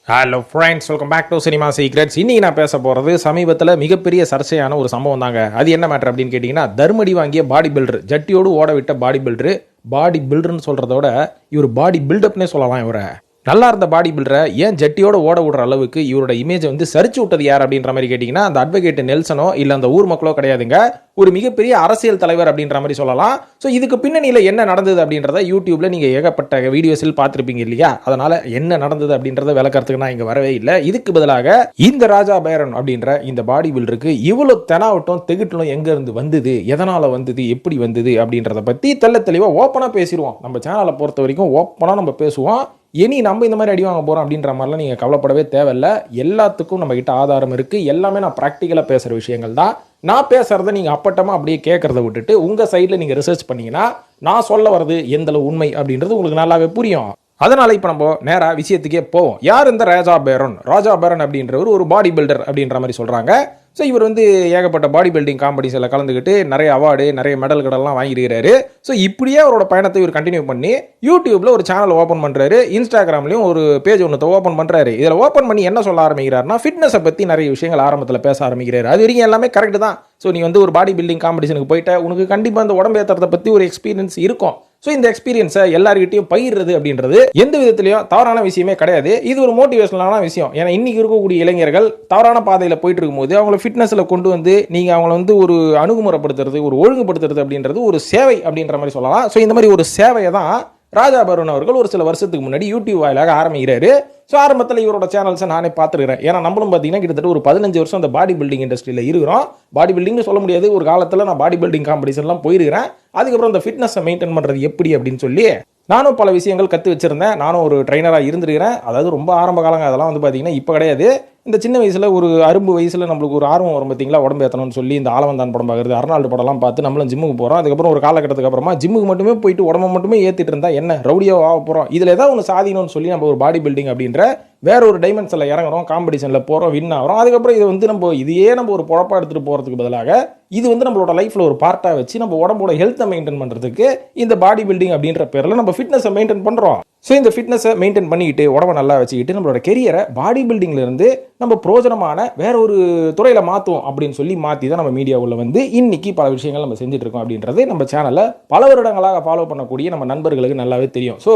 Hello friends, welcome back to cinema secrets. இன்னைக்கு நான் பேச போகிறது சமீபத்தில் மிகப்பெரிய சர்ச்சையான ஒரு சம்பவம் தாங்க. அது என்ன மேட்டர் அப்படின்னு கேட்டிங்கன்னா, தர்மடி வாங்கிய பாடி பில்டர், ஜட்டியோடு ஓட விட்ட பாடி பில்டரு. பாடி பில்டர்னு சொல்கிறத விட இவர் பாடி பில்டப்னே சொல்லலாம். இவரை நல்லா இருந்த பாடி பில்டரை ஏன் ஜட்டியோட ஓட விடுற அளவுக்கு இவரோட இமேஜை வந்து சரிச்சு விட்டது யார் அப்படின்ற மாதிரி கேட்டிங்கன்னா, அந்த அட்வொகேட் நெல்சனோ இல்லை அந்த ஊர் மக்களோ கிடையாதுங்க. ஒரு மிகப்பெரிய அரசியல் தலைவர் அப்படின்ற மாதிரி சொல்லலாம். ஸோ இதுக்கு பின்னணியில் என்ன நடந்தது அப்படின்றத யூடியூப்ல நீங்கள் ஏகப்பட்ட வீடியோஸில் பார்த்துருப்பீங்க இல்லையா? அதனால என்ன நடந்தது அப்படின்றத விளக்கறதுக்கு நான் இங்கே வரவே இல்லை. இதுக்கு பதிலாக இந்த ராஜா பேரன் அப்படின்ற இந்த பாடி பில்டருக்கு இவ்வளோ தெனாவட்டும் திகிட்டலும் எங்கேருந்து வந்தது, எதனால் வந்தது, எப்படி வந்தது அப்படின்றத பற்றி தெல்ல தெளிவாக ஓப்பனாக பேசிடுவோம். நம்ம சேனலை பொறுத்த வரைக்கும் ஓப்பனாக நம்ம பேசுவோம். இனி நம்ம இந்த மாதிரி அடி வாங்க போகிறோம் அப்படின்ற மாதிரிலாம் நீங்கள் கவலைப்படவே தேவையில்லை. எல்லாத்துக்கும் நம்மகிட்ட ஆதாரம் இருக்குது. எல்லாமே நான் ப்ராக்டிக்கலாக பேசுகிற விஷயங்கள் தான். நான் பேசுகிறத நீங்கள் அப்பட்டமாக அப்படியே கேட்குறத விட்டுட்டு உங்கள் சைடில் நீங்கள் ரிசர்ச் பண்ணிங்கன்னா நான் சொல்ல வர்றது எந்தளவு உண்மை அப்படின்றது உங்களுக்கு நல்லாவே புரியும். அதனால் இப்போ நம்ம நேராக விஷயத்துக்கே போவோம். யார் இந்த ராஜா பேரன்? ராஜா பேரன் அப்படின்றவர் ஒரு பாடி பில்டர் அப்படின்ற மாதிரி சொல்கிறாங்க. ஸோ இவர் வந்து ஏகப்பட்ட பாடி பில்டிங் காம்படிஷனில் கலந்துக்கிட்டு நிறைய அவார்டு, நிறைய மெடல் கடல்லாம் வாங்கியிருக்கிறாரு. ஸோ இப்படியே அவரோட பயணத்தை இவர் கண்டினியூ பண்ணி யூடியூப்பில் ஒரு சேனல் ஓப்பன் பண்ணுறாரு. இன்ஸ்டாகிராம்லையும் ஒரு பேஜ் ஒன்று ஓப்பன் பண்ணுறாரு. இதில் ஓப்பன் பண்ணி என்ன சொல்ல ஆரம்பிக்கிறாருன்னா, ஃபிட்னஸை பற்றி நிறைய விஷயங்கள் ஆரம்பத்தில் பேச ஆரம்பிக்கிறாரு. அது வரைக்கும் எல்லாமே கரெக்டு தான். ஸோ நீ வந்து ஒரு பாடி பில்டிங் காம்படிஷனுக்கு போயிட்ட, உனக்கு கண்டிப்பாக இந்த உடம்பு ஏற்றுறதை பற்றி ஒரு எக்ஸ்பீரியன்ஸ் இருக்கும். ஸோ இந்த எக்ஸ்பீரியன்ஸை எல்லாருக்கிட்டையும் பகிர்றது அப்படின்றது எந்த விதத்திலையும் தவறான விஷயமே கிடையாது. இது ஒரு மோட்டிவேஷனலான விஷயம். ஏன்னா இன்னைக்கு இருக்கக்கூடிய இளைஞர்கள் தவறான பாதையில் போயிட்டு இருக்கும்போது அவங்கள ஃபிட்னஸில் கொண்டு வந்து நீங்கள் அவங்கள வந்து ஒரு அணுகுமுறைப்படுத்துறது, ஒரு ஒழுங்குபடுத்துறது அப்படின்றது ஒரு சேவை அப்படின்ற மாதிரி சொல்லலாம். ஸோ இந்த மாதிரி ஒரு சேவையை தான் ராஜா பருண் அவர்கள் ஒரு சில வருஷத்துக்கு முன்னாடி யூடியூப் வாயிலாக ஆரம்பிக்கிறாரு. ஸோ ஆரம்பத்தில் இவரோட சேனல்ஸை நானே பார்த்துருக்கிறேன். ஏன்னா நம்மளும் பார்த்தீங்கன்னா கிட்டத்தட்ட ஒரு 15 வருஷம் அந்த பாடி பில்டிங் இண்டஸ்ட்ரியில் இருக்கிறோம். பாடி பில்டிங்னு சொல்ல முடியாது, ஒரு காலத்தில் நான் பாடி பில்டிங் காம்படிஷன்லாம் போயிருக்கிறேன். அதுக்கப்புறம் அந்த ஃபிட்னஸை மெயின்டைன் பண்ணுறது எப்படி அப்படின்னு சொல்லி நானும் பல விஷயங்கள் கற்று வச்சுருந்தேன். நானும் ஒரு ட்ரைனராக இருந்திருக்கிறேன். அதாவது ரொம்ப ஆரம்ப காலங்க அதெல்லாம் வந்து பார்த்தீங்கன்னா இப்போ கிடையாது. இந்த சின்ன வயசில் ஒரு அரும்பு வயசில் நம்மளுக்கு ஒரு ஆர்வம் வரும் பார்த்தீங்களா, உடம்பு ஏற்றணும்னு சொல்லி இந்த ஆலவந்தான் படம் பார்க்குறது, அர்னால்டு படம்லாம் பார்த்து நம்மளும் ஜிம்முக்கு போகிறோம். அதுக்கப்புறம் ஒரு காலகட்டத்துக்கு அப்புறமா ஜிம்முக்கு மட்டுமே போயிட்டு உடம்பை மட்டுமே ஏற்றிட்டு இருந்தால் என்ன ரவுடியாக ஆக போகிறோம், இதில் ஏதாவது ஒன்று சாதிக்கணும்னு சொல்லி நம்ம ஒரு பாடி பில்டிங் அப்படின்ற வேற ஒரு டைமென்ஷனில் இறங்குறோம், காம்படிஷனில் போகிறோம், வின் ஆகிறோம். அதுக்கப்புறம் இது வந்து நம்ம ஒரு பொழப்பாக எடுத்துகிட்டு போகிறதுக்கு பதிலாக இது வந்து நம்மளோட லைஃப்பில் ஒரு பார்ட்டாக வச்சு நம்ம உடம்போட ஹெல்த்தை மெயின்டைன் பண்ணுறதுக்கு இந்த பாடி பில்டிங் அப்படின்ற பேரில் நம்ம ஃபிட்னஸை மெயின்டைன் பண்ணுறோம். ஸோ இந்த ஃபிட்னஸை மெயின்டைன் பண்ணிக்கிட்டு உடம்பை நல்லா வச்சுக்கிட்டு நம்மளோட கெரியரை பாடி பில்டிங்லேருந்து நம்ம பிரோஜனமான வேற ஒரு துறையில் மாற்றுவோம் அப்படின்னு சொல்லி மாற்றி தான் நம்ம மீடியாவில் வந்து இன்னைக்கு பல விஷயங்கள் நம்ம செஞ்சுட்டு இருக்கோம் அப்படின்றது நம்ம சேனலில் பல வருடங்களாக ஃபாலோ பண்ணக்கூடிய நம்ம நண்பர்களுக்கு நல்லாவே தெரியும். ஸோ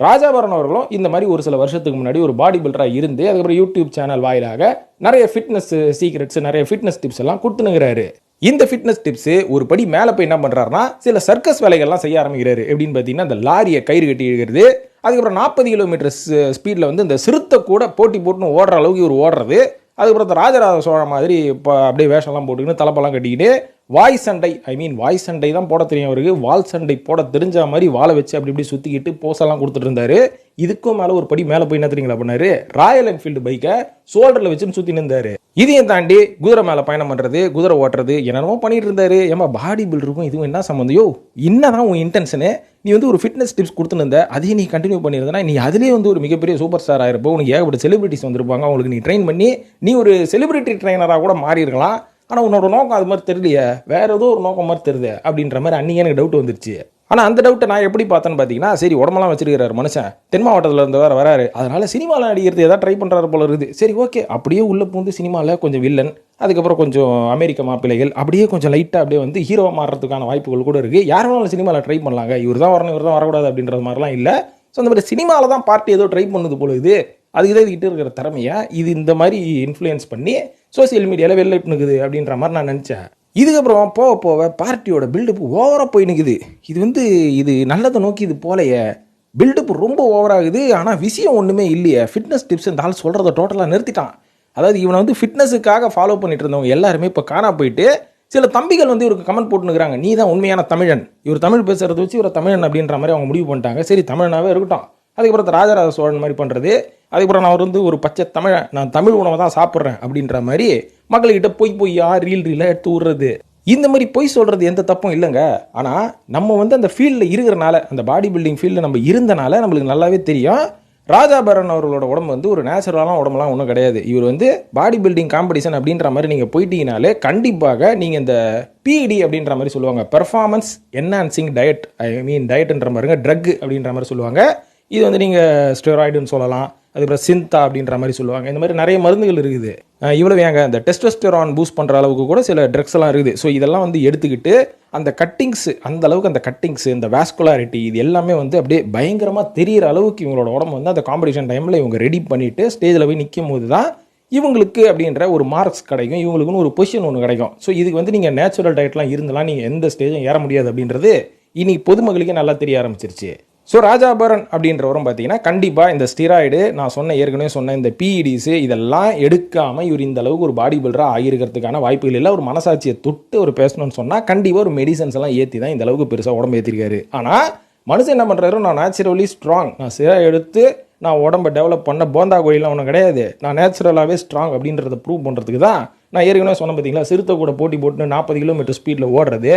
ராஜாபரன் அவர்களும் இந்த மாதிரி ஒரு சில வருஷத்துக்கு முன்னாடி ஒரு பாடி பில்டராக இருந்து அதுக்கப்புறம் யூடியூப் சேனல் வாயிலாக நிறைய ஃபிட்னஸ் சீக்ரெட்ஸ், நிறைய ஃபிட்னஸ் டிப்ஸ் எல்லாம் கொடுத்துனுங்கிறாரு. இந்த ஃபிட்னஸ் டிப்ஸ் ஒரு படி மேலே போய் என்ன பண்ணுறாருன்னா, சில சர்க்கஸ் வேலைகள்லாம் செய்ய ஆரம்பிக்கிறாரு. எப்படின்னு பார்த்தீங்கன்னா, அந்த லாரியை கயிறு கட்டி இழுக்கிறது, அதுக்கப்புறம் 40 கிலோமீட்டர் ஸ்பீடில் வந்து இந்த சிறுத்தை கூட போட்டி போட்டுன்னு ஓடுற அளவுக்கு இவர் ஓடுறது, அதுக்கப்புறம் ராஜராஜ சோழ மாதிரி இப்போ அப்படியே வேஷம்லாம் போட்டுக்கின்னு தலைப்பெல்லாம் கட்டிக்கிட்டு வாய் சண்டை தான் போட தெரியும் அவருக்கு. வால் சண்டை போட தெரிஞ்ச மாதிரி வாழை வச்சு அப்படி இப்படி சுற்றிக்கிட்டு போஸெல்லாம் கொடுத்துட்டு இருந்தாரு. இதுக்கும் மேலே ஒரு படி மேலே போய் என்ன தெரியுங்களா பண்ணாரு, ராயல் என்ஃபீல்டு பைக்கை ஷோல்டரில் வச்சுன்னு சுற்றின்னு இருந்தாரு. இதையும் தாண்டி குதிரை மேலே பயணம் பண்ணுறது, குதிரை ஓட்டுறது, என்னென்னமோ பண்ணிட்டு இருந்தாரு. ஏமா பாடி பில்டருக்கும் இதுவும் என்ன சம்மந்தம்? யோ, என்னதான் உன் இன்டென்ஷனு? நீ வந்து ஒரு ஃபிட்னஸ் டிப்ஸ் கொடுத்துன்னு இருந்த, அதையும் நீ கண்டினியூ பண்ணியிருந்தனா நீ அதிலே வந்து ஒரு மிகப்பெரிய சூப்பர் ஸ்டார் ஆயிருப்போ. உனக்கு ஏகப்பட்ட செலிபிரிட்டிஸ் வந்திருப்பாங்க, அவங்களுக்கு நீ ட்ரெயின் பண்ணி நீ ஒரு செலிபிரிட்டி ட்ரெயினராக கூட மாறி இருக்கலாம். ஆனால் உன்னோட நோக்கம் அது மாதிரி தெரியலையே, வேற ஏதோ ஒரு நோக்கம் மாதிரி தெரியுது அப்படின்ற மாதிரி அன்றைக்கி எனக்கு டவுட் வந்துருச்சு. ஆனால் அந்த டவுட்டை நான் எப்படி பார்த்தேன்னு பார்த்தீங்கன்னா, சரி உடம்பெல்லாம் வச்சிருக்கிறாரு மனுஷன், தென் மாவட்டத்தில் இருந்து வராரு, அதனால சினிமாவில் நடிக்கிறது ஏதாவது ட்ரை பண்ணுறாரு போல இருக்குது. சரி ஓகே, அப்படியே உள்ளே பூந்து சினிமாவில் கொஞ்சம் வில்லன், அதுக்கப்புறம் கொஞ்சம் அமெரிக்க மாப்பிள்ளைகள், அப்படியே கொஞ்சம் லைட்டாக அப்படியே வந்து ஹீரோவாக மாறுறதுக்கான வாய்ப்புகள் கூட இருக்குது. யார் வேணாலும் சினிமாவில் ட்ரை பண்ணலாங்க, இவர் தான் வரணும், இவர் தான் வரக்கூடாது அப்படின்ற மாதிரிலாம் இல்லை. ஸோ அந்த மாதிரி சினிமாவில் தான் பார்ட்டி ஏதோ ட்ரை பண்ணுது போல இது. அதுக்கு தான் இதுக்கிட்ட இருக்கிற திறமையா இது இந்த மாதிரி இன்ஃப்ளூயன்ஸ் பண்ணி சோசியல் மீடியாவில் வெளில நிற்குது அப்படின்ற மாதிரி நான் நினச்சேன். இதுக்கப்புறம் போக போக பார்ட்டியோட பில்டப் ஓவராக போய் நிற்குது. இது நல்லதை நோக்கி இது போலையே, பில்டப் ரொம்ப ஓவராகுது. ஆனால் விஷயம் ஒன்றுமே இல்லையே. ஃபிட்னஸ் டிப்ஸ் இந்த ஆள் சொல்கிறத டோட்டலாக நிறுத்திட்டான். அதாவது இவனை வந்து ஃபிட்னஸுக்காக ஃபாலோ பண்ணிட்டு இருந்தவங்க எல்லாருமே இப்போ காணா போயிட்டு சில தம்பிகள் வந்து இவருக்கு கமெண்ட் போட்டுனுக்குறாங்க, நீ தான் உண்மையான தமிழன், இவர் தமிழ் பேசுகிறத வச்சு இவர் தமிழன் அப்படின்ற மாதிரி அவங்க முடிவு பண்ணிட்டாங்க. சரி தமிழனாகவே இருக்கட்டும். அதுக்கப்புறம் ராஜராஜ சோழன் மாதிரி பண்ணுறது, அதுக்கப்புறம் நான் வந்து ஒரு பச்சை தமிழன், நான் தமிழ் உணவை தான் சாப்பிட்றேன் அப்படின்ற மாதிரி மக்கள்கிட்ட பொய்யா ரீலாக எடுத்து விடுறது. இந்த மாதிரி பொய் சொல்கிறது எந்த தப்பும் இல்லைங்க. ஆனால் நம்ம வந்து அந்த ஃபீல்டில் இருக்கிறனால, அந்த பாடி பில்டிங் ஃபீல்டில் நம்ம இருந்தனால நம்மளுக்கு நல்லாவே தெரியும், ராஜாபரன் அவர்களோட உடம்பு வந்து ஒரு நேச்சுரலான உடம்புலாம் ஒன்றும் கிடையாது. இவர் வந்து பாடி பில்டிங் காம்படிஷன் அப்படின்ற மாதிரி நீங்கள் போயிட்டீங்கனாலே கண்டிப்பாக நீங்கள் இந்த பிஇடி அப்படின்ற மாதிரி சொல்லுவாங்க, பெர்ஃபார்மன்ஸ் என்ஹான்சிங் டயட், டயட்ன்ற மாதிரிங்க ட்ரக் அப்படின்ற மாதிரி சொல்லுவாங்க. இது வந்து நீங்கள் ஸ்டெராய்டுன்னு சொல்லலாம், அதுக்கப்புறம் சிந்தா அப்படின்ற மாதிரி சொல்லுவாங்க. இந்த மாதிரி நிறைய மருந்துகள் இருக்குது. இவ்வளவு ஏங்க இந்த டெஸ்டோஸ்டெரான் பூஸ்ட் பண்ணுற அளவுக்கு கூட சில ட்ரக்ஸ் எல்லாம் இருக்குது. ஸோ இதெல்லாம் வந்து எடுத்துக்கிட்டு அந்த கட்டிங்ஸ், அந்த அளவுக்கு அந்த கட்டிங்ஸ், இந்த வாஸ்குலாரிட்டி, இது எல்லாமே வந்து அப்படியே பயங்கரமாக தெரிகிற அளவுக்கு இவங்களோட உடம்பு வந்து அந்த காம்படிஷன் டைமில் இவங்க ரெடி பண்ணிவிட்டு ஸ்டேஜில் போய் நிற்கும் போது தான் இவங்களுக்கு அப்படின்ற ஒரு மார்க்ஸ் கிடைக்கும், இவங்களுக்குன்னு ஒரு பொசிஷன் ஒன்று கிடைக்கும். ஸோ இதுக்கு வந்து நீங்கள் நேச்சுரல் டயட்லாம் இருந்தெல்லாம் நீங்கள் எந்த ஸ்டேஜும் ஏற முடியாது அப்படின்றது இன்னைக்கு பொதுமக்களுக்கே நல்லா தெரிய ஆரம்பிச்சிருச்சு. ஸோ ராஜாபரன் அப்படின்றவரும் பார்த்தீங்கன்னா கண்டிப்பாக இந்த ஸ்டீராய்டு, நான் ஏற்கனவே சொன்ன இந்த பிஇடிஸு இதெல்லாம் எடுக்காமல் இவர் இந்த அளவுக்கு ஒரு பாடி பில்டராக ஆகியிருக்கிறதுக்கான வாய்ப்புகள் இல்லை. ஒரு மனசாட்சியை தொட்டு ஒரு பேசணும்னு சொன்னால் கண்டிப்பாக ஒரு மெடிசன்ஸ் எல்லாம் ஏற்றி தான் இந்த அளவுக்கு பெருசாக உடம்பு ஏற்றிருக்காரு. ஆனால் மனுஷன் என்ன பண்ணுறாரு, நான் நேச்சுரலி ஸ்ட்ராங், நான் ஸ்டீராய்டு எடுத்து நான் உடம்பை டெவலப் பண்ண போந்தா கோயிலாம் ஒன்றும் கிடையாது, நான் நேச்சுரலாகவே ஸ்ட்ராங் அப்படின்றத ப்ரூவ் பண்ணுறதுக்கு தான் நான் ஏற்கனவே சொன்ன பார்த்தீங்களா, சிறுத்தை கூட போட்டி போட்டு 40 கிலோமீட்டர் ஸ்பீடில் ஓடுறது,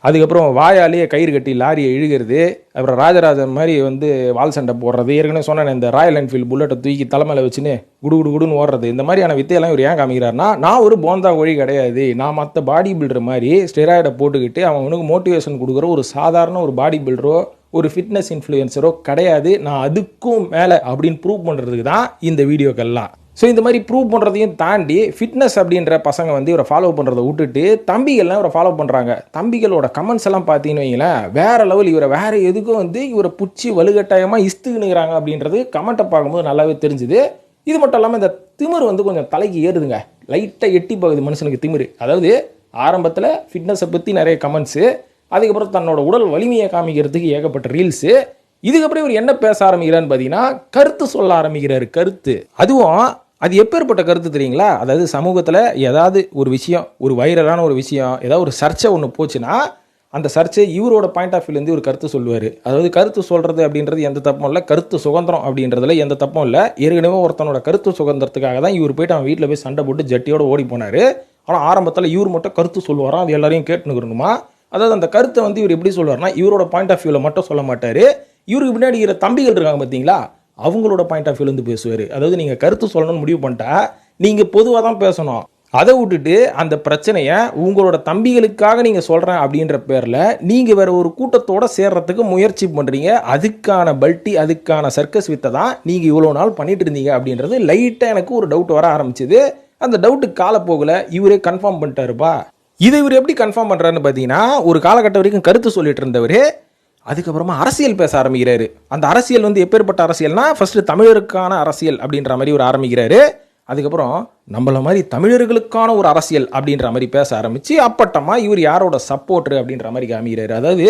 அதுக்கப்புறம் வாயாலேயே கயிறு கட்டி லாரியை இழுகிறது, அப்புறம் ராஜராஜன் மாதிரி வந்து வால் சண்டை போடுறது, ஏற்கனவே சொன்னேன் இந்த ராயல் என்ஃபீல்டு புல்லட்டை தூக்கி தலைமையில் வச்சுன்னு குடுன்னு ஓடுறது, இந்த மாதிரியான வித்தையெல்லாம் இவர் ஏன் காமிக்கிறாருன்னா, நான் ஒரு போந்தா கோழி கிடையாது, நான் மற்ற பாடி பில்டர் மாதிரி ஸ்டெராய்டை போட்டுக்கிட்டு அவனுக்கு மோட்டிவேஷன் கொடுக்குற ஒரு சாதாரண ஒரு பாடி பில்டரோ ஒரு ஃபிட்னஸ் இன்ஃப்ளூயன்சரோ கிடையாது, நான் அதுக்கும் மேலே அப்படின்னு ப்ரூவ் பண்ணுறதுக்கு தான் இந்த வீடியோக்கெல்லாம். ஸோ இந்த மாதிரி ப்ரூவ் பண்ணுறதையும் தாண்டி ஃபிட்னஸ் அப்படின்ற பசங்க வந்து இவரை ஃபாலோ பண்ணுறதை விட்டுட்டு தம்பிகள்லாம் இவரை ஃபாலோ பண்ணுறாங்க. தம்பிகளோட கமெண்ட்ஸ் எல்லாம் பார்த்தீங்கன்னு வைங்களேன், வேறு லெவல். இவரை வேறு எதுக்கும் வந்து இவரை பிடிச்சி வலுக்கட்டாயமாக இஸ்துக்குனுங்கிறாங்க அப்படின்றது கமெண்ட்டை பார்க்கும்போது நல்லாவே தெரிஞ்சுது. இது மட்டும் இல்லாமல் இந்த திமிர் வந்து கொஞ்சம் தலைக்கு ஏறுதுங்க, லைட்டாக எட்டி போகுது மனுஷனுக்கு திமிர். அதாவது ஆரம்பத்தில் ஃபிட்னஸை பற்றி நிறைய கமெண்ட்ஸு, அதுக்கப்புறம் தன்னோட உடல் வலிமையை காமிக்கிறதுக்கு ஏகப்பட்ட ரீல்ஸு, இதுக்கப்புறம் இவர் என்ன பேச ஆரம்பிக்கிறான்னு பார்த்தீங்கன்னா கருத்து சொல்ல ஆரம்பிக்கிறாரு. கருத்து, அதுவும் அது எப்பேற்பட்ட கருத்து தெரியுங்களா? அதாவது சமூகத்தில் ஏதாவது ஒரு விஷயம், ஒரு வைரலான ஒரு விஷயம், ஏதாவது ஒரு சர்ச்சை ஒன்று போச்சுன்னா அந்த சர்ச்சை இவரோட பாயிண்ட் ஆஃப் வியூலேருந்து ஒரு கருத்து சொல்லுவார். அதாவது கருத்து சொல்கிறது அப்படின்றது எந்த தப்பும் இல்லை, கருத்து சுதந்திரம் அப்படின்றதுல எந்த தப்பும் இல்லை. ஏற்கனவே ஒருத்தனோட கருத்து சுதந்திரத்துக்காக தான் இவர் போய்ட்டு அவன் வீட்டில் போய் சண்டை போட்டு ஜட்டியோடு ஓடி போனார். ஆனால் ஆரம்பத்தில் இவர் மட்டும் கருத்து சொல்லுவாராம், அது எல்லாரையும் கேட்டுனுக்கணுமா. அதாவது அந்த கருத்தை வந்து இவர் எப்படி சொல்லுவார்னா இவரோட பாயிண்ட் ஆஃப் வியூவில் மட்டும் சொல்ல மாட்டார், இவருக்கு பின்னாடி இருக்கிற தம்பிகள் இருக்காங்க பார்த்தீங்களா, அவங்களோட பாயிண்ட் ஆஃப் வியூலேருந்து பேசுவார். அதாவது நீங்கள் கருத்து சொல்லணும்னு முடிவு பண்ணிட்டா நீங்கள் பொதுவாக தான் பேசணும், அதை விட்டுட்டு அந்த பிரச்சனையை உங்களோட தம்பிகளுக்காக நீங்கள் சொல்கிறேன் அப்படின்ற பேரில் நீங்கள் வேறு ஒரு கூட்டத்தோடு சேர்றதுக்கு முயற்சி பண்ணுறீங்க. அதுக்கான பல்ட்டி, அதுக்கான சர்க்கஸ் வித்தை தான் நீங்கள் இவ்வளோ நாள் பண்ணிட்டு இருந்தீங்க அப்படின்றது லைட்டாக எனக்கு ஒரு டவுட் வர ஆரம்பிச்சுது. அந்த டவுட்டு காலப்போகில் இவரே கன்ஃபார்ம் பண்ணிட்டாருப்பா. இதை இவர் எப்படி கன்ஃபார்ம் பண்ணுறாருன்னு பார்த்தீங்கன்னா, ஒரு காலகட்டம் வரைக்கும் கருத்து சொல்லிட்டு இருந்தவர் அதுக்கப்புறமா அரசியல் பேச ஆரம்பிக்கிறாரு. அந்த அரசியல் வந்து எப்பேற்பட்ட அரசியல்னா, ஃபர்ஸ்ட் தமிழருக்கான அரசியல் அப்படின்ற மாதிரி ஒரு ஆரம்பிக்கிறாரு. அதுக்கப்புறம் நம்மள மாதிரி தமிழர்களுக்கான ஒரு அரசியல் அப்படின்ற மாதிரி பேச ஆரம்பிச்சு அப்பட்டமா இவர் யாரோட சப்போர்ட்ரு அப்படின்ற மாதிரி காமிக்கிறாரு. அதாவது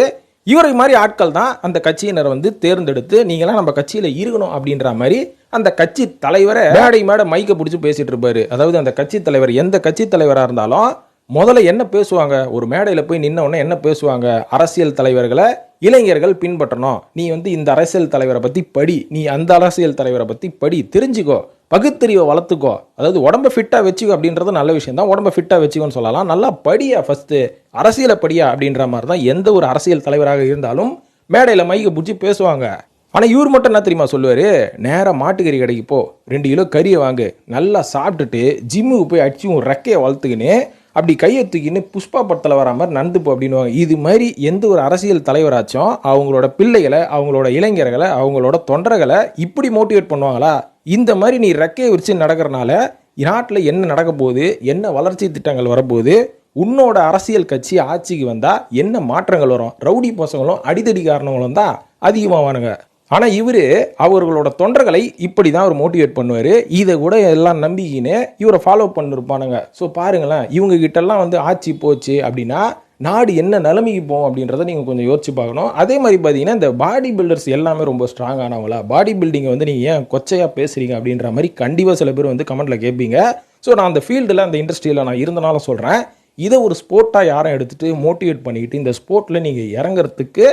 இவரை மாதிரி ஆட்கள் தான் அந்த கட்சியினரை வந்து தேர்ந்தெடுத்து நீங்களாம் நம்ம கட்சியில் இருக்கணும் அப்படின்ற மாதிரி அந்த கட்சி தலைவரை மேடை மைக்க பிடிச்சி பேசிட்டு இருப்பாரு. அதாவது அந்த கட்சி தலைவர் எந்த கட்சி தலைவராக இருந்தாலும் முதல்ல என்ன பேசுவாங்க, ஒரு மேடையில் போய் நின்ன உடனே என்ன பேசுவாங்க, அரசியல் தலைவர்களை இளைஞர்கள் பின்பற்றணும், நீ வந்து இந்த அரசியல் தலைவரை பற்றி படி, நீ அந்த அரசியல் தலைவரை பற்றி படி, தெரிஞ்சுக்கோ, பகுத்தறிவை வளர்த்துக்கோ, அதாவது உடம்பை ஃபிட்டாக வச்சுக்கோ அப்படின்றது நல்ல விஷயம் தான், உடம்பை ஃபிட்டாக வச்சுக்கோன்னு சொல்லலாம். நல்லா படியா, ஃபஸ்ட்டு அரசியலை படியா அப்படின்ற மாதிரி தான் எந்த ஒரு அரசியல் தலைவராக இருந்தாலும் மேடையில் மைக்க பிடிச்சி பேசுவாங்க. ஆனால் இவர் மட்டும் என்ன தெரியுமா சொல்லுவார், நேராக மாட்டுக்கறி கடைக்கு போ, 2 கிலோ கறியை வாங்கு, நல்லா சாப்பிட்டுட்டு ஜிம்முக்கு போய் அடிச்சு உன் ரெக்கையை வளர்த்துக்கின்னு அப்படி கையை தூக்கின்னு புஷ்பா படத்தில் வர மாதிரி நடந்துப்போம் அப்படின்வாங்க. இது மாதிரி எந்த ஒரு அரசியல் தலைவராச்சும் அவங்களோட பிள்ளைகளை, அவங்களோட இளைஞர்களை, அவங்களோட தொண்டர்களை இப்படி மோட்டிவேட் பண்ணுவாங்களா? இந்த மாதிரி நீ ரெக்கையை விரிச்சு நடக்கிறனால நாட்டில் என்ன நடக்க போகுது, என்ன வளர்ச்சி திட்டங்கள் வரப்போகுது, உன்னோட அரசியல் கட்சி ஆட்சிக்கு வந்தால் என்ன மாற்றங்கள் வரும், ரவுடி பசங்களும் அடிதடி காரணங்களும் தான் அதிகமாவானுங்க. ஆனால் இவர் அவர்களோட தொண்டர்களை இப்படி தான் அவர் மோட்டிவேட் பண்ணுவார். இதை கூட எல்லாம் நம்பிக்கின்னு இவரை ஃபாலோ பண்ணிருப்பானுங்க. ஸோ பாருங்களேன், இவங்க கிட்டெல்லாம் வந்து ஆட்சி போச்சு அப்படின்னா நாடு என்ன நிலைமைக்கு போகும் அப்படின்றத நீங்கள் கொஞ்சம் யோசிச்சு பார்க்கணும். அதே மாதிரி பார்த்தீங்கன்னா இந்த பாடி பில்டர்ஸ் எல்லாமே ரொம்ப ஸ்ட்ராங்கானவங்களா, பாடி பில்டிங்கை வந்து நீங்கள் ஏன் கொச்சையாக பேசுகிறீங்க அப்படின்ற மாதிரி கண்டிப்பாக சில பேர் வந்து கமெண்ட்டில் கேட்பீங்க. ஸோ நான் அந்த ஃபீல்டில், அந்த இண்டஸ்ட்ரியில் நான் இருந்தனாலும் சொல்கிறேன், இதை ஒரு ஸ்போர்ட்டாக யாரும் எடுத்துகிட்டு மோட்டிவேட் பண்ணிக்கிட்டு இந்த ஸ்போர்ட்டில் நீங்கள் இறங்குறதுக்கு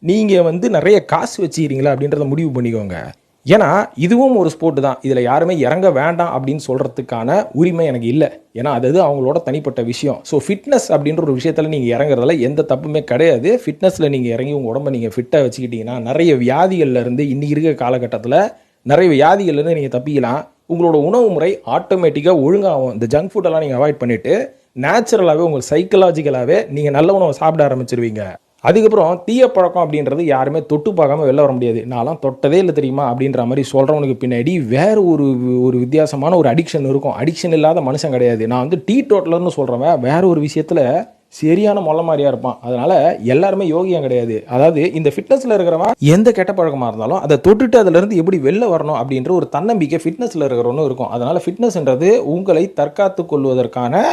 நீங்கள் வந்து நிறைய காசு வச்சுக்கிறீங்களா அப்படின்றத முடிவு பண்ணிக்கோங்க. ஏன்னா இதுவும் ஒரு ஸ்போர்ட்டு தான், இதில் யாருமே இறங்க வேண்டாம் அப்படின்னு சொல்கிறதுக்கான உரிமை எனக்கு இல்லை. ஏன்னா அது அவங்களோட தனிப்பட்ட விஷயம். ஸோ ஃபிட்னஸ் அப்படின்ற ஒரு விஷயத்தில் நீங்கள் இறங்குறதுல எந்த தப்புமே கிடையாது. ஃபிட்னஸில் நீங்கள் இறங்கி உங்கள் உடம்பை நீங்கள் ஃபிட்டாக வச்சுக்கிட்டிங்கன்னா நிறைய வியாதிகள்லேருந்து, இன்றைக்கி இருக்கிற காலகட்டத்தில் நிறைய வியாதிகள்லேருந்து நீங்கள் தப்பிக்கலாம். உங்களோட உணவு முறை ஆட்டோமேட்டிக்காக ஒழுங்காகும். இந்த ஜங்க் ஃபுட்டெல்லாம் நீங்கள் அவாய்ட் பண்ணிவிட்டு நேச்சுரலாகவே உங்கள் சைக்கலாஜிக்கலாகவே நீங்கள் நல்ல உணவை சாப்பிட ஆரம்பிச்சிருவீங்க. அதுக்கப்புறம் தீய பழக்கம் அப்படின்றது யாருமே தொட்டு பார்க்காம வெளில வர முடியாது. நான்லாம் தொட்டதே இல்லை தெரியுமா அப்படின்ற மாதிரி சொல்கிறவனுக்கு பின்னாடி வேறு ஒரு வித்தியாசமான ஒரு அடிக்ஷன் இருக்கும். அடிக்ஷன் இல்லாத மனுஷன் கிடையாது. நான் வந்து டீ டோட்டலர்னு சொல்கிறவன் வேற ஒரு விஷயத்தில் சரியான மொல்ல மாதிரியாக இருப்பான். அதனால் எல்லாருமே யோகியம் கிடையாது. அதாவது இந்த ஃபிட்னஸில் இருக்கிறவன் எந்த கெட்ட பழக்கமாக இருந்தாலும் அதை தொட்டுட்டு அதிலிருந்து எப்படி வெளில வரணும் அப்படின்ற ஒரு தன்னம்பிக்கை ஃபிட்னஸில் இருக்கிறவனும் இருக்கும். அதனால் ஃபிட்னஸ்ன்றது உங்களை தற்காத்து கொள்வதற்கான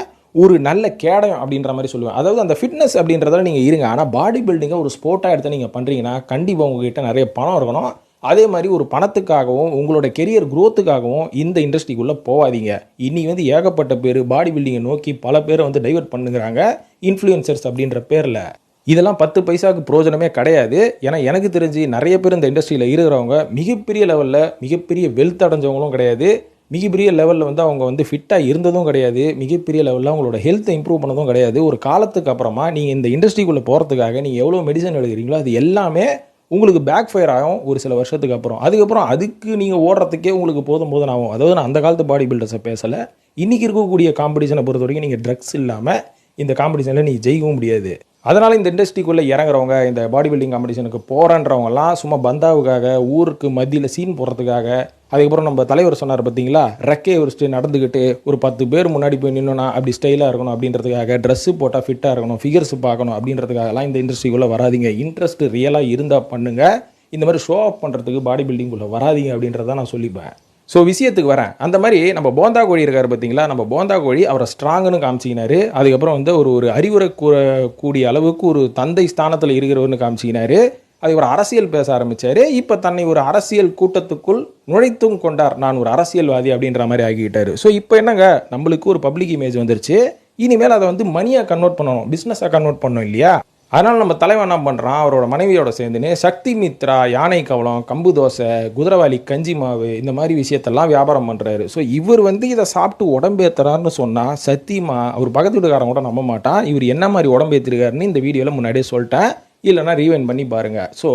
ஒரு நல்ல கேடயம் அப்படின்ற மாதிரி சொல்லுவேன். அதாவது அந்த ஃபிட்னஸ் அப்படின்றதால நீங்கள் இருங்க. ஆனால் பாடி பில்டிங்கை ஒரு ஸ்போர்ட்டாக எடுத்து நீங்கள் பண்ணுறீங்கன்னா கண்டிப்பாக உங்ககிட்ட நிறைய பணம் இருக்கணும். அதே மாதிரி ஒரு பணத்துக்காகவும் உங்களோட கெரியர் குரோத்துக்காகவும் இந்த இண்டஸ்ட்ரிக்குள்ளே போகாதீங்க. இன்னைக்கு வந்து ஏகப்பட்ட பேர் பாடி பில்டிங்கை நோக்கி பல பேரை வந்து டைவர்ட் பண்ணுங்கிறாங்க இன்ஃப்ளூயன்சர்ஸ் அப்படின்ற பேரில். இதெல்லாம் 10 பைசாவுக்கு பிரயோஜனமே கிடையாது. ஏன்னா எனக்கு தெரிஞ்சு நிறைய பேர் இந்த இண்டஸ்ட்ரியில் இருக்கிறவங்க மிகப்பெரிய லெவலில் மிகப்பெரிய வெல்த் அடைஞ்சவங்களும் கிடையாது. மிகப்பெரிய லெவலில் வந்து அவங்க வந்து ஃபிட்டாக இருந்ததும் கிடையாது. மிகப்பெரிய லெவலில் அவங்களோட ஹெல்த்தை இம்ப்ரூவ் பண்ணதும் கிடையாது. ஒரு காலத்துக்கு அப்புறமா நீங்கள் இந்த இண்டஸ்ட்ரிக்குள்ளே போகிறதுக்காக நீங்கள் எவ்வளோ மெடிசன் எடுக்கிறீங்களோ அது எல்லாமே உங்களுக்கு பேக் ஃபயர் ஆகும் ஒரு சில வருஷத்துக்கு அப்புறம். அதுக்கப்புறம் அதுக்கு நீங்கள் ஓடுறதுக்கே உங்களுக்கு போதும் ஆகும். அதாவது நான் அந்த காலத்து பாடி பில்டர்ஸை பேசலை. இன்றைக்கி இருக்கக்கூடிய காம்படிஷனை பொறுத்த வரைக்கும் நீங்கள் ட்ரக்ஸ் இல்லாமல் இந்த காம்படிஷனில் நீங்கள் ஜெயிக்கவும் முடியாது. அதனால் இந்த இண்டஸ்ட்ரிக்குள்ளே இறங்குறவங்க இந்த பாடி பில்டிங் காம்படிஷனுக்கு போகிறன்றவங்கலாம் சும்மா பந்தாவுக்காக ஊருக்கு மத்தியில் சீன் போடுறதுக்காக. அதுக்கப்புறம் நம்ம தலைவர் சொன்னார் பார்த்தீங்களா, ரெக்கையை வச்சுட்டு நடந்துக்கிட்டு ஒரு 10 பேர் முன்னாடி போய் நின்னோன்னா அப்படி ஸ்டைலாக இருக்கணும் அப்படின்றதுக்காக, ட்ரெஸ்ஸு போட்டால் ஃபிட்டாக இருக்கணும், ஃபிகர்ஸ் பார்க்கணும் அப்படின்றதுக்காகலாம் இந்த இண்டஸ்ட்ரிக்குள்ளே வராதிங்க. இன்ட்ரெஸ்ட் ரியலாக இருந்தால் பண்ணுங்கள். இந்த மாதிரி ஷோ ஆஃப் பண்ணுறதுக்கு பாடி பில்டிங்குள்ளே வராதிங்க அப்படின்றத நான் சொல்லிப்பேன். ஸோ விஷயத்துக்கு வரேன். அந்த மாதிரி நம்ம போந்தா கோழி இருக்கார் பார்த்தீங்களா, நம்ம போந்தா கோழி அவரை ஸ்ட்ராங்குன்னு காமிச்சிக்கினாரு. அதுக்கப்புறம் வந்து ஒரு அறிவுரை கூறக்கூடிய அளவுக்கு ஒரு தந்தை ஸ்தானத்தில் இருக்கிறவர்னு காமிச்சிக்கினாரு. அது ஒரு அரசியல் பேச ஆரம்பித்தார். இப்போ தன்னை ஒரு அரசியல் கூட்டத்துக்குள் நுழைத்தும் கொண்டார். நான் ஒரு அரசியல்வாதி அப்படின்ற மாதிரி ஆகிக்கிட்டார். ஸோ இப்போ என்னங்க, நம்மளுக்கு ஒரு பப்ளிக் இமேஜ் வந்துருச்சு. இனிமேல் அதை வந்து மணியாக கன்வெர்ட் பண்ணணும், பிஸ்னஸாக கன்வெர்ட் பண்ணணும் இல்லையா? அதனால் நம்ம தலைவன் என்ன பண்ணுறான், அவரோட மனைவியோட சேர்ந்துன்னு சக்தி மித்ரா, யானை கவலம், கம்பு தோசை, குதிரவாளி கஞ்சி மாவு இந்த மாதிரி விஷயத்தெல்லாம் வியாபாரம் பண்ணுறாரு. ஸோ இவர் வந்து இதை சாப்பிட்டு உடம்பேற்றுறாருன்னு சொன்னால் சத்தியமாக அவர் பக்கத்து வீட்டுக்காரன் கூட நம்ப மாட்டான். இவர் என்ன மாதிரி உடம்பேற்றிருக்காருன்னு இந்த வீடியோவில் முன்னாடியே சொல்லிட்டேன், இல்லைனா ரீவைண்ட் பண்ணி பாருங்கள். ஸோ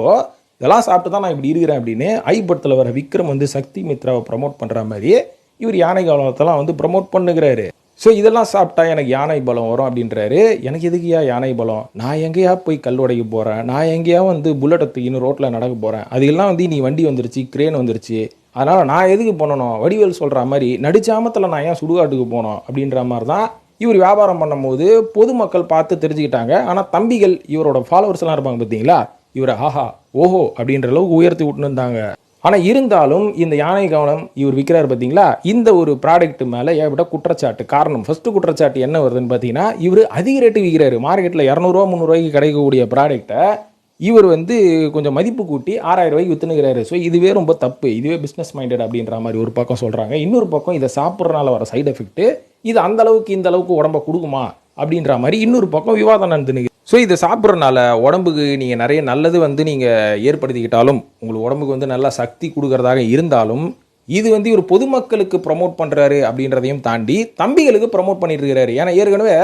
இதெல்லாம் சாப்பிட்டு தான் நான் இப்படி இருக்கிறேன் அப்படின்னு ஐபடத்தில் வர விக்ரம் வந்து சக்தி மித்ராவை ப்ரமோட் பண்ணுற மாதிரி இவர் யானை கவலத்தெல்லாம் வந்து ப்ரமோட் பண்ணுகிறாரு. ஸோ இதெல்லாம் சாப்பிட்டா எனக்கு யானை பலம் வரும் அப்படின்றாரு. எனக்கு எதுக்குயா யானை பலம்? நான் எங்கேயா போய் கல் உடைக்க போகிறேன், நான் எங்கேயா வந்து புல்லட்டை தூக்கின்னு ரோட்டில் நடக்க போகிறேன். அதுக்கெல்லாம் வந்து நீ வண்டி வந்துருச்சு, கிரேன் வந்துருச்சு, அதனால் நான் எதுக்கு பண்ணணும்? வடிவேல் சொல்கிற மாதிரி நடுச்சாமத்தில் நான் ஏன் சுடுகாட்டுக்கு போனோம் அப்படின்ற மாதிரி தான் இவர் வியாபாரம் பண்ணும்போது பொதுமக்கள் பார்த்து தெரிஞ்சுக்கிட்டாங்க. ஆனால் தம்பிகள் இவரோட ஃபாலோவர்ஸ் எல்லாம் இருப்பாங்க பார்த்தீங்களா, இவரை ஆஹா ஓஹோ அப்படின்ற அளவுக்கு உயர்த்தி விட்டுன்னு இருந்தாங்க. ஆனால் இருந்தாலும் இந்த யானை கவனம் இவர் விற்கிறார் பார்த்தீங்களா, இந்த ஒரு ப்ராடக்ட் மேலே ஏகப்பட்ட குற்றச்சாட்டு. காரணம், ஃபஸ்ட்டு குற்றச்சாட்டு என்ன வருதுன்னு பார்த்தீங்கன்னா, இவர் அதிக ரேட்டு விற்கிறாரு. மார்க்கெட்டில் 200 300 கிடைக்கக்கூடிய ப்ராடக்ட்டை இவர் வந்து கொஞ்சம் மதிப்பு கூட்டி 6000 விற்றுனுக்கிறாரு. ஸோ இதுவே ரொம்ப தப்பு, இதுவே பிஸ்னஸ் மைண்டட் அப்படின்ற மாதிரி ஒரு பக்கம் சொல்கிறாங்க. இன்னொரு பக்கம் இதை சாப்பிட்றதுனால வர சைடு எஃபெக்ட்டு இது அந்த அளவுக்கு இந்த அளவுக்கு உடம்பை கொடுக்குமா அப்படின்ற மாதிரி இன்னொரு பக்கம் விவாதம் நடந்துனுக்கு. ஸோ இதை சாப்பிட்றதுனால உடம்புக்கு நீங்கள் நிறைய நல்லது வந்து நீங்கள் ஏற்படுத்திக்கிட்டாலும், உங்களுக்கு உடம்புக்கு வந்து நல்லா சக்தி கொடுக்கறதாக இருந்தாலும், இது வந்து இவர் பொதுமக்களுக்கு ப்ரமோட் பண்ணுறாரு அப்படின்றதையும் தாண்டி தம்பிகளுக்கு ப்ரமோட் பண்ணிட்டு இருக்கிறாரு. ஏன்னா ஏற்கனவே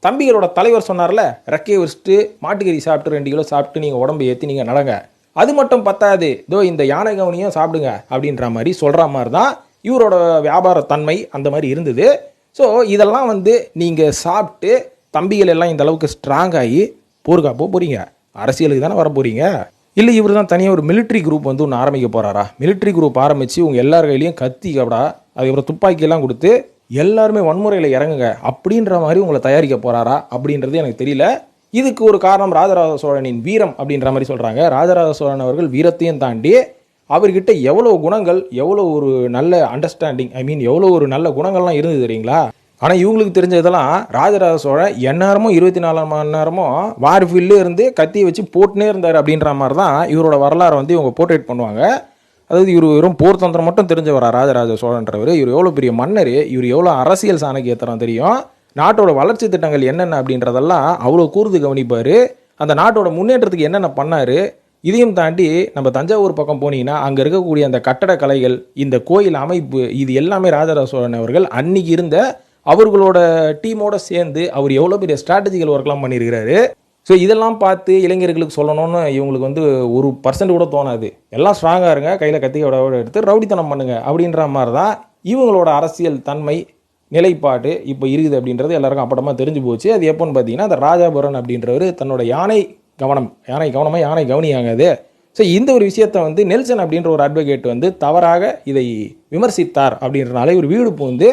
தம்பிகளோட தலைவர் சொன்னார்ல, ரெக்கையை வச்சுட்டு மாட்டுக்கறி சாப்பிட்டு 2 கிலோ சாப்பிட்டு நீங்கள் உடம்பு ஏற்றி நீங்கள் நடங்க, அது மட்டும் பத்தாது, இதோ இந்த யானை கவனியும் சாப்பிடுங்க அப்படின்ற மாதிரி சொல்கிற மாதிரி தான் இவரோட வியாபார தன்மை அந்த மாதிரி இருந்தது. ஸோ இதெல்லாம் வந்து நீங்கள் சாப்பிட்டு தம்பிகள் எல்லாம் இந்த அளவுக்கு ஸ்ட்ராங் ஆகி போருக்கா போகிறீங்க, அரசியலுக்கு தானே வர போகிறீங்க. இல்லை இவர் தான் தனியாக ஒரு மிலிட்ரி குரூப் வந்து ஒன்று ஆரம்பிக்க போகிறாரா? மிலிட்ரி குரூப் ஆரம்பித்து உங்கள் எல்லார் கையிலையும் கத்தி கபடா அதுக்கப்புறம் துப்பாக்கியெல்லாம் கொடுத்து எல்லாருமே வன்முறையில் இறங்குங்க அப்படின்ற மாதிரி உங்களை தயாரிக்க போகிறாரா அப்படின்றது எனக்கு தெரியல. இதுக்கு ஒரு காரணம் ராஜராஜ சோழனின் வீரம் அப்படின்ற மாதிரி சொல்கிறாங்க. ராஜராஜ சோழன் அவர்கள் வீரத்தையும் தாண்டி அவர்கிட்ட எவ்வளோ குணங்கள், எவ்வளோ ஒரு நல்ல அண்டர்ஸ்டாண்டிங், எவ்வளோ ஒரு நல்ல குணங்கள்லாம் இருந்தது தெரியுங்களா? ஆனால் இவங்களுக்கு தெரிஞ்சதெல்லாம் ராஜராஜ சோழன் எந்நேரமும் 24 மணி நேரமும் வார்ஃபீல்டு இருந்து கத்தியை வச்சு போட்டுனே இருந்தார் அப்படின்ற மாதிரி தான் இவரோட வரலாறை வந்து இவங்க போர்ட்ரேட் பண்ணுவாங்க. அதாவது இவர் வெறும் போர் தந்திரம் மட்டும் தெரிஞ்சவரா ராஜராஜ சோழன்றவர்? இவர் எவ்வளோ பெரிய மன்னர், இவர் எவ்வளோ அரசியல் சாணக்கியத்தரம் தெரியும், நாட்டோட வளர்ச்சி திட்டங்கள் என்னென்ன அப்படின்றதெல்லாம் அவ்வளோ கூர்ந்து கவனிப்பார், அந்த நாட்டோட முன்னேற்றத்துக்கு என்னென்ன பண்ணார். இதையும் தாண்டி நம்ம தஞ்சாவூர் பக்கம் போனீங்கன்னா அங்கே இருக்கக்கூடிய அந்த கட்டடக்கலைகள், இந்த கோயில் அமைப்பு, இது எல்லாமே ராஜராஜ சோழன் அவர்கள் அன்னைக்கு இருந்த அவர்களோட டீமோட சேர்ந்து அவர் எவ்வளோ பெரிய ஸ்ட்ராட்டஜிக்கல் ஒர்க்லாம் பண்ணியிருக்கிறாரு. ஸோ இதெல்லாம் பார்த்து இளைஞர்களுக்கு சொல்லணும்னு இவங்களுக்கு வந்து 1% கூட தோணாது. எல்லாம் ஸ்ட்ராங்காக இருங்க, கையில் கத்தியோட எடுத்து ரவுடித்தனம் பண்ணுங்க அப்படின்ற மாதிரி தான் இவங்களோட அரசியல் தன்மை நிலைப்பாடு இப்போ இருக்குது அப்படின்றது எல்லாருக்கும் அப்படமாக தெரிஞ்சு போச்சு. அது எப்போன்னு பார்த்தீங்கன்னா, அந்த ராஜாபுரன் அப்படின்றவர் தன்னோட யானை கவனம், யானை கவனமா யானை கவனியாகாது. ஸோ இந்த ஒரு விஷயத்தை வந்து நெல்சன் அப்படின்ற ஒரு அட்வொகேட் வந்து தவறாக இதை விமர்சித்தார் அப்படின்றனால ஒரு வீடு வந்து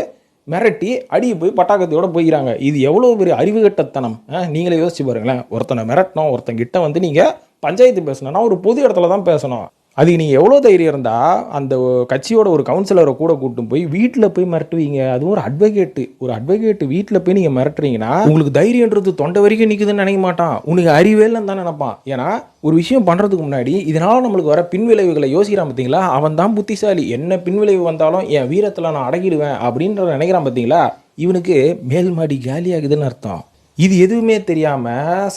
மிரட்டி அடியை போய் பட்டாக்கத்தையோட போய்கிறாங்க. இது எவ்வளோ பெரிய அறிவுகட்டத்தனம், நீங்களே யோசிச்சு பாருங்களேன். ஒருத்தனை மிரட்டணும், ஒருத்தங்கிட்ட வந்து நீங்கள் பஞ்சாயத்து பேசணும்னா ஒரு பொது இடத்துல தான் பேசணும். அதுக்கு நீங்கள் எவ்வளோ தைரியம் இருந்தால் அந்த கட்சியோட ஒரு கவுன்சிலரை கூட கூட்டும் போய் வீட்டில் போய் மிரட்டுவீங்க. அதுவும் ஒரு அட்வொகேட்டு வீட்டில் போய் நீங்கள் மிரட்டுறீங்கன்னா உங்களுக்கு தைரியன்றது தொண்டை வரைக்கும் நிற்குதுன்னு நினைக்க மாட்டான், உனக்கு அறிவேலன்னு தான் நினைப்பான். ஏன்னா ஒரு விஷயம் பண்ணுறதுக்கு முன்னாடி இதனால் நம்மளுக்கு வர பின்விளைவுகளை யோசிக்கிறான் பார்த்தீங்களா, அவன் தான் புத்திசாலி. என்ன பின்விளைவு வந்தாலும் என் வீரத்தில் நான் அடக்கிடுவேன் அப்படின்ற நினைக்கிறான் பார்த்தீங்களா, இவனுக்கு மேல் மாடி காலியாகுதுன்னு அர்த்தம். இது எதுவுமே தெரியாமல்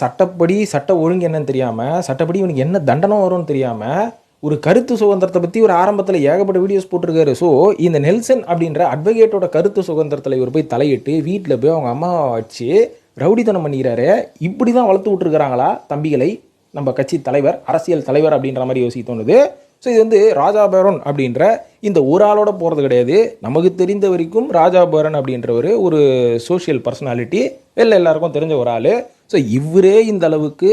சட்ட ஒழுங்கு என்னன்னு தெரியாமல் சட்டப்படி இவனுக்கு என்ன தண்டனை வரும்னு தெரியாமல் ஒரு கருத்து சுதந்திரத்தை பற்றி ஒரு ஆரம்பத்தில் ஏகப்பட்ட வீடியோஸ் போட்டிருக்காரு. ஸோ இந்த நெல்சன் அப்படின்ற அட்வொகேட்டோட கருத்து சுதந்திரத்தில் இவர் போய் தலையிட்டு வீட்டில் போய் அவங்க அம்மாவை வச்சு ரவுடித்தனம் பண்ணிக்கிறாரு. இப்படி தான் வளர்த்து விட்டுருக்கிறாங்களா தம்பிகளை நம்ம கட்சி தலைவர், அரசியல் தலைவர் அப்படின்ற மாதிரி யோசிக்க தோணுது. ஸோ இது வந்து ராஜா பேரன் அப்படின்ற இந்த ஒரு ஆளோட போகிறது கிடையாது. நமக்கு தெரிந்த வரைக்கும் ராஜா பேரன் அப்படின்றவர் ஒரு சோஷியல் பர்சனாலிட்டி, எல்லாருக்கும் தெரிஞ்ச ஒரு ஆள். ஸோ இவரே இந்த அளவுக்கு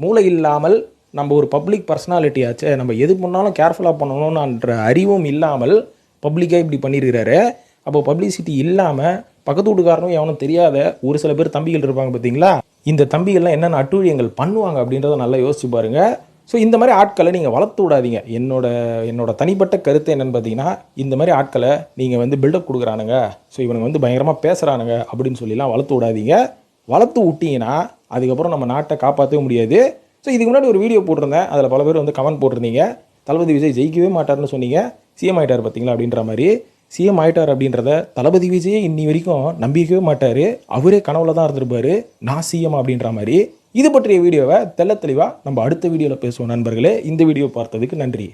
மூளை இல்லாமல், நம்ம ஒரு பப்ளிக் பர்சனாலிட்டி ஆச்சு, நம்ம எது பண்ணாலும் கேர்ஃபுல்லாக பண்ணணும்ன்ற அறிவும் இல்லாமல் பப்ளிக்காக இப்படி பண்ணியிருக்கிறாரு. அப்போ பப்ளிசிட்டி இல்லாமல் பக்கத்து வீட்டுக்காரனும் எவனும் தெரியாத ஒரு சில பேர் தம்பிகள் இருப்பாங்க பார்த்தீங்களா, இந்த தம்பிகள்லாம் என்னென்ன அட்டூழியங்கள் பண்ணுவாங்க அப்படின்றத நல்லா யோசிச்சு பாருங்கள். ஸோ இந்த மாதிரி ஆட்களை நீங்கள் வளர்த்து விடாதீங்க. என்னோட தனிப்பட்ட கருத்து என்னென்னு பார்த்தீங்கன்னா, இந்த மாதிரி ஆட்களை நீங்கள் வந்து பில்டப் கொடுக்குறானுங்க, ஸோ இவனுங்க வந்து பயங்கரமாக பேசுகிறானுங்க அப்படின்னு சொல்லிலாம் வளர்த்து விடாதீங்க. வளர்த்து விட்டீங்கன்னா அதுக்கப்புறம் நம்ம நாட்டை காப்பாற்றவே முடியாது. ஸோ இதுக்கு முன்னாடி ஒரு வீடியோ போட்டிருந்தேன், அதில் பல பேர் வந்து கமெண்ட் போட்டிருந்தீங்க, தளபதி விஜய் ஜெயிக்கவே மாட்டார்னு சொன்னீங்க, சிஎம் ஆகிட்டார் பார்த்தீங்களா அப்படின்ற மாதிரி. சிஎம் ஆகிட்டார் அப்படின்றத தளபதி விஜய் இன்னி வரைக்கும் நம்பிக்கவே மாட்டார், அவரே கனவுல தான் இருந்திருப்பார் நான் சிஎம் அப்படின்ற மாதிரி. இது பற்றிய வீடியோவை தெளிவாக நம்ம அடுத்த வீடியோவில் பேசுவோம் நண்பர்களே. இந்த வீடியோ பார்த்ததுக்கு நன்றி.